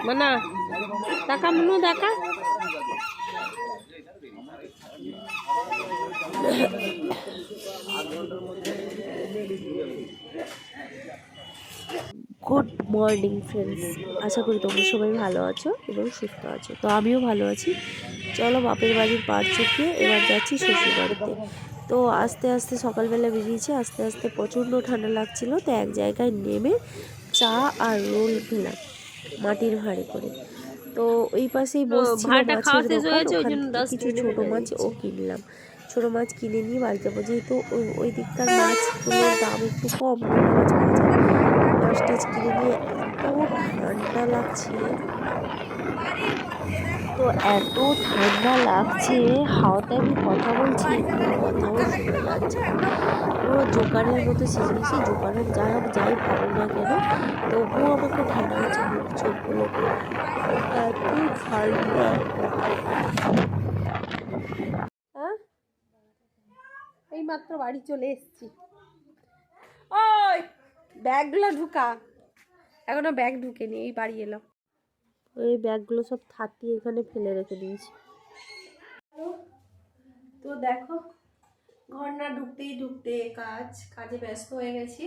মানা দেখা মনু দেখা গুড মর্নিং ফ্রেন্ডস, আশা করি তোমরা সবাই ভালো আছো এবং সুস্থ আছো। তো আমিও ভালো আছি। চলো বাপের বাড়ির পাড় চুকিয়ে এবার যাচ্ছি শ্বশুর বাড়িতে। তো আস্তে আস্তে সকালবেলা বেরিয়েছি, আস্তে আস্তে প্রচণ্ড ঠান্ডা লাগছিল। তো এক জায়গায় নেমে চা আর রোল খেলাম মাটির ভাঁড়ে করে। তো ওই পাশেই বসছিল মাছের দোকান, ওখান থেকে কিছু ছোট মাছও কিনলাম। ছোট মাছ কিনে নিয়ে বাড়ি যাবো, যেহেতু ওই দিককার মাছগুলোর দাম একটু কম, নোনা মাছ পাওয়া যায়। মাছ টাছ কিনে নিয়ে এত ঠান্ডা লাগছে, তো এত ঠান্ডা লাগছে, হাওয়াতে আমি কথা বলছি কোনো কথাও শোনা যাচ্ছে না। পুরো জোকারের মতো সেজে গেছি। জোকারের যাই ভাবো না কেন, তবুও আমাকে ঠান্ডা লাগছে মুখ চোখগুলোতে, এত ঠান্ডা। হ্যাঁ, এই মাত্র বাড়ি চলে এসেছি। ওই ব্যাগগুলো ঢুকা, এখনো ব্যাগ ঢুকেনি, এই বাড়ি এলাম। এই ব্যাগগুলো সব থাকি এখানে ফেলে রেখে দিয়েছি। তো দেখো, ঘর না ঢুকতে কাজে ব্যস্ত হয়ে গেছি।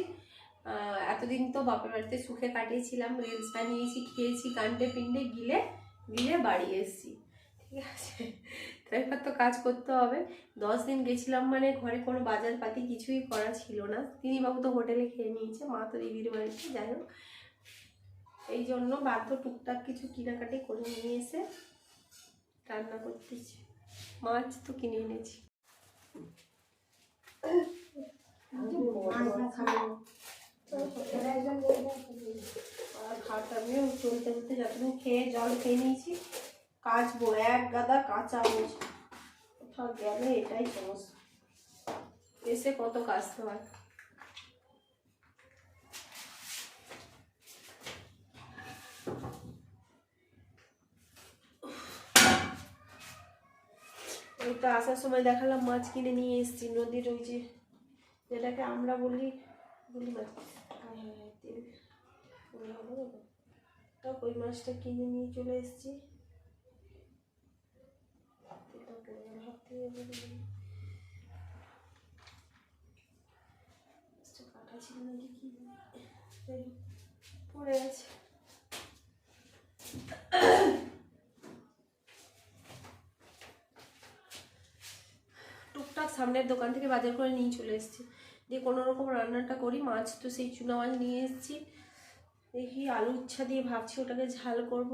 এতদিন তো বাপের বাড়িতে সুখে কাটিয়েছিলাম, রিলস বানিয়েছি, খেয়েছি, কান্ডে পিন্ডে গিলে বাড়ি এসেছি। ঠিক আছে, তো এবার তো কাজ করতে হবে। 10 দিন গেছিলাম মানে ঘরে কোনো বাজার পাতি কিছুই করা ছিল না। তিনি বাবু তো হোটেলে খেয়ে নিয়েছে, মা তো দিদির বাড়িতে। যাই হোক, এই জন্য বাধ্য টুকটাক কিছু কেনাকাটি করে নিয়ে এসে রান্না করতেছি। মাছ তো কিনে এনেছি। আমিও চলতে চলতে যতদিন খেয়ে জল খেয়ে নিয়েছি, কাচবো। এক গাদা কাঁচা হয়েছে, কোথাও গেলে এটাই সমস্যা, এসে কত কাচতে হয়। ওই তো আসার সময় দেখালাম মাছ কিনে নিয়ে এসেছি নদীর, ওই যে যেটাকে আমরা বলি মাছ। তো ওই মাছটা কিনে নিয়ে চলে এসেছি। কাটা ছিল নাকি কি পড়ে গেছে। টুকটাক সামনের দোকান থেকে বাজার করে নিয়ে চলে এসেছি, দিয়ে কোনো রকম রান্নাটা করি। মাছ তো সেই চুনা মাছ নিয়ে এসেছি, দেখি আলু উচ্ছা দিয়ে ভাবছি ওটাকে ঝাল করব।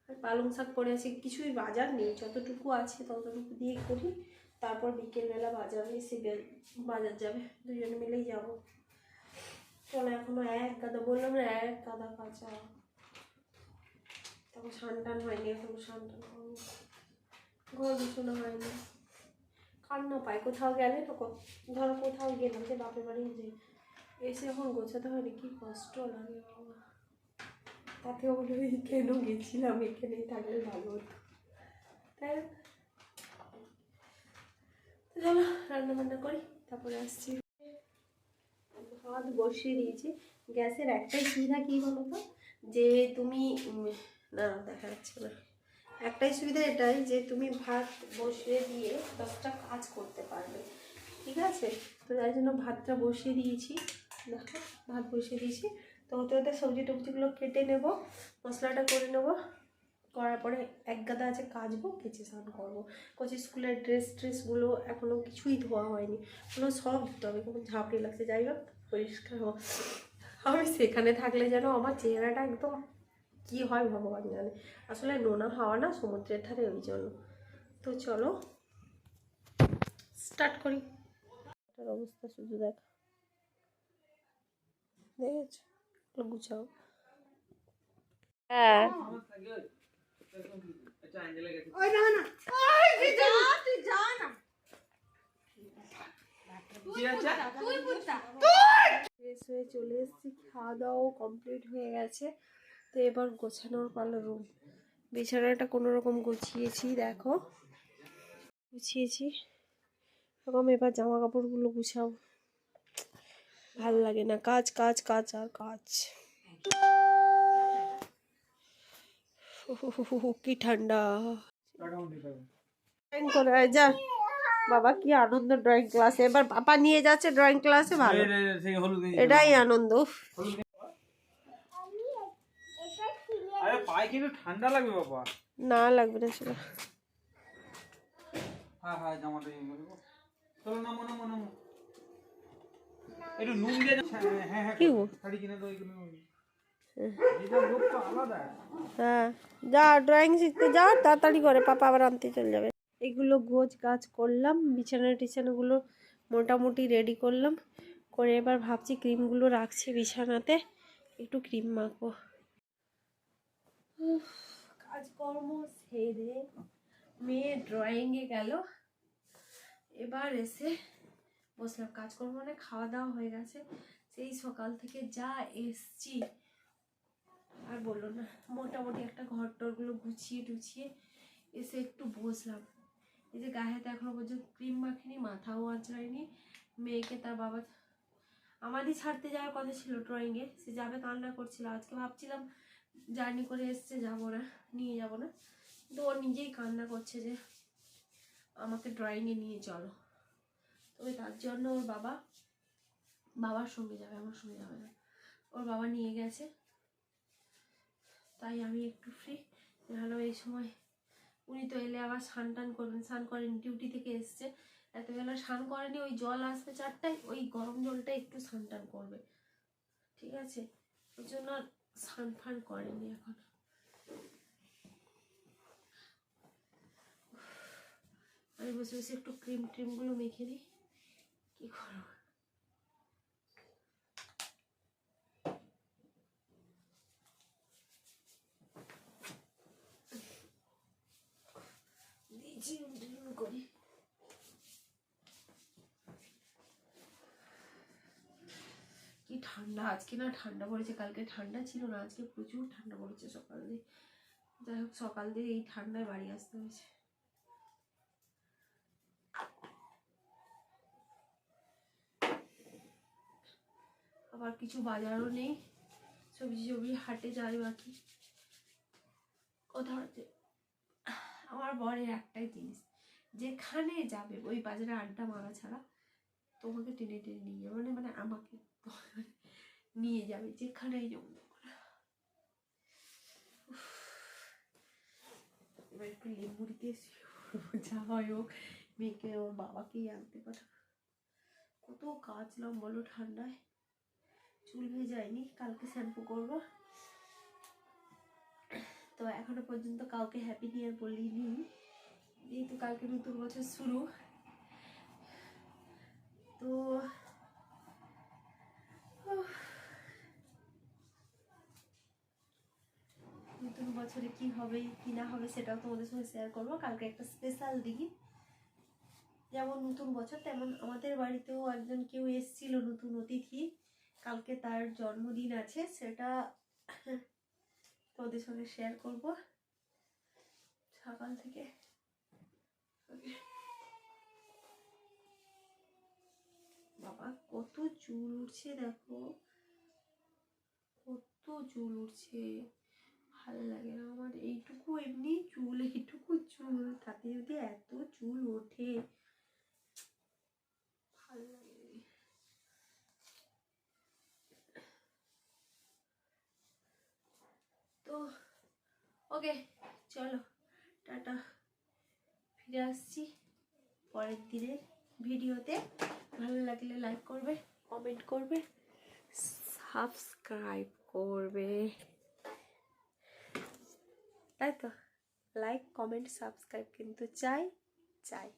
আর পালং শাক করে আছে, কিছুই বাজার নেই, যতটুকু আছে ততটুকু দিয়ে করি। তারপর বিকেলবেলা বাজারে এসে বাজার যাবে, দুজনে মিলেই যাবো। চলো, এখনো এক গাদা, বললাম না এক গাদা কাঁচা, তখন সানটান হয়নি, এখনো সানটান হয়নি, ঘর বিছানো হয়নি। কান্না পায় কোথাও গেলে, তো ধরো কোথাও গেলাম, যে বাপের বাড়ি যে এসে এখন গোছাতে হয়নি, কি কষ্ট লাগে বাবা। তাতে বলে কেন গেছিলাম, এখানেই থাকলে ভালো হতো। তাই চলো রান্না বান্না করি, তারপরে আসছি। ভাত বসিয়ে দিয়েছি। গ্যাসের একটাই সুবিধা কী বলো তো, যে তুমি না দেখা যাচ্ছে না, একটাই সুবিধা এটাই যে তুমি ভাত বসিয়ে দিয়ে 10টা কাজ করতে পারবে। ঠিক আছে, তো তাই জন্য ভাতটা বসিয়ে দিয়েছি। দেখো, ভাত বসিয়ে দিয়েছি। তো হতে হতে সবজি টবজিগুলো কেটে নেব, মশলাটা করে নেব। করার পরে এক গাদা আছে কাচবো, কেচে স্নান করবো। কোচি স্কুলের ড্রেসগুলো এখনও কিছুই ধোয়া হয়নি, ওগুলো সব ধুতে হবে, কোনো ঝাঁপড়ি লাগছে। যাই হোক, পরিষ্কার হোক। আমি সেখানে থাকলে যেন আমার চেহারাটা একদম কী হয় ভগবান জানে। আসলে নোনা হাওয়া না সমুদ্রের ধারে, ওই জন্য। তো চলো স্টার্ট করি। এটার অবস্থা শুধু দেখ, দেখেছো, গুছাও। হ্যাঁ, ফ্রেশ হয়ে চলে এসেছি, খাওয়া দাওয়াও কমপ্লিট হয়ে গেছে। তো এবার গোছানোর পালা। রুম বিছানাটা কোনো রকম গুছিয়েছি, দেখো গুছিয়েছি এরকম। এবার জামা কাপড়গুলো গুছাও, ভাল লাগে না, কাজ কাজ কাজ আর কাজ। কি ঠান্ডা। ড্রয়িং করে আয় যা বাবা, কি আনন্দ ড্রয়িং ক্লাসে। এবার পাপা নিয়ে যাচ্ছে ড্রয়িং ক্লাসে, ভালো, এটাই আনন্দ। আরে পায়ে কিন্তু ঠান্ডা লাগবে বাবা। না লাগবে না সেটা। হ্যাঁ হ্যাঁ জামাটা ইয়ে করবো। চলো নামো নামো নামো। একটু নুন দিয়ে হ্যাঁ হ্যাঁ কি শাড়ি কিনে দাও এগুলো। এটা লোক তো আলাদা। হ্যাঁ যা ড্রয়িং শিখতে যা, তাড়াতাড়ি করে, পাপা আবার আনতে চলে যাবে। এগুলো গোছ গাছ করলাম, বিছানা টিছানাগুলো মোটামুটি রেডি করলাম করে, এবার ভাবছি ক্রিমগুলো রাখছি বিছানাতে, একটু ক্রিম মাখবো। কাজকর্ম সেরে মেয়ে ড্রয়িংয়ে গেল, এবার এসে বসলাম কাজকর্ম, মানে খাওয়া দাওয়া হয়ে গেছে, সেই সকাল থেকে যা এসছি আর বললো না। মোটামুটি একটা ঘর টরগুলো গুছিয়ে টুছিয়ে এসে একটু বসলাম। এই যে গায়ে হাতে এখনো পর্যন্ত ক্রিম মাখিনি, মাথাও আঁচড়াইনি। মেয়েকে তার বাবা আমারই ছাড়তে যাওয়ার কথা ছিল ড্রয়িংয়ে, সে যাবে, কান্না করছিল। আজকে ভাবছিলাম জার্নি করে এসছে, যাবো না, নিয়ে যাব না, কিন্তু ও নিজেই কান্না করছে যে আমাকে ড্রয়িংয়ে নিয়ে চলো। তবে তার জন্য ওর বাবার সঙ্গে যাবে, আমার সঙ্গে যাবে না, ওর বাবা নিয়ে গেছে, তাই আমি একটু ফ্রি। নাহলে এই সময় উনি তো এলে আবার স্নান টান করবেন, স্নান করেন, ডিউটি থেকে এসছে, এতবেলা স্নান করেনি, ওই জল আসবে 4টায়, ওই গরম জলটা একটু স্নান টান করবে, ঠিক আছে, ওই জন্য আর স্নান ফান করেনি এখন। আমি বসে বসে একটু ক্রিমগুলো মেখে দিই, কি করবো। করি কি ঠান্ডা আজকে, না ঠান্ডা পড়েছে, কালকে ঠান্ডা ছিল না, আজকে প্রচুর ঠান্ডা পড়েছে সকাল দিয়ে। যাই হোক সকাল দিয়ে এই ঠান্ডায় বাড়ি আসতে হয়েছে। আবার কিছু বাজারও নেই, সবজি হাটে যাই বাকি। কথা হচ্ছে আমার বরের একটাই জিনিস, যেখানে যাবে ওই বাজারে আড্ডা মারা ছাড়া তোমাকে টেনে টেনে নিয়ে যাবে, মানে আমাকে নিয়ে যাবে যেখানেই যাবো। এবার একটু লেবু দিতে যা হয় হোক, মেয়েকে ওর বাবাকেই আনতে পাঠাবো। কত কাচলাম বলো ঠান্ডায়, চুল ভেজায়নি, কালকে শ্যাম্পু করবো। তো এখনো পর্যন্ত কাউকে হ্যাপি নিউ ইয়ার বলিনি, যেহেতু কালকে নতুন বছর শুরু। তো নতুন বছরে কি হবে কি না হবে সেটাও তোমাদের সঙ্গে শেয়ার করবো কালকে, একটা স্পেশাল দিন। যেমন নতুন বছর, তেমন আমাদের বাড়িতেও একজন কেউ এসেছিল নতুন অতিথি, কালকে তার জন্মদিন আছে, সেটা তোমাদের সঙ্গে শেয়ার করব সকাল থেকে। বাবা কত চুল উঠছে দেখো, কত চুল উঠছে, ভালো লাগে না আমার। এইটুকু এমনি চুল, এইটুকু চুল, তাতে যদি এত চুল ওঠে ভালো লাগে। তো ওকে চলো টাটা, ফিরে আসছি পরের দিনের ভিডিওতে। ভালো লাগলে লাইক করবে, কমেন্ট করবে, সাবস্ক্রাইব করবে, তাই তো? লাইক কমেন্ট সাবস্ক্রাইব কিন্তু চাই চাই।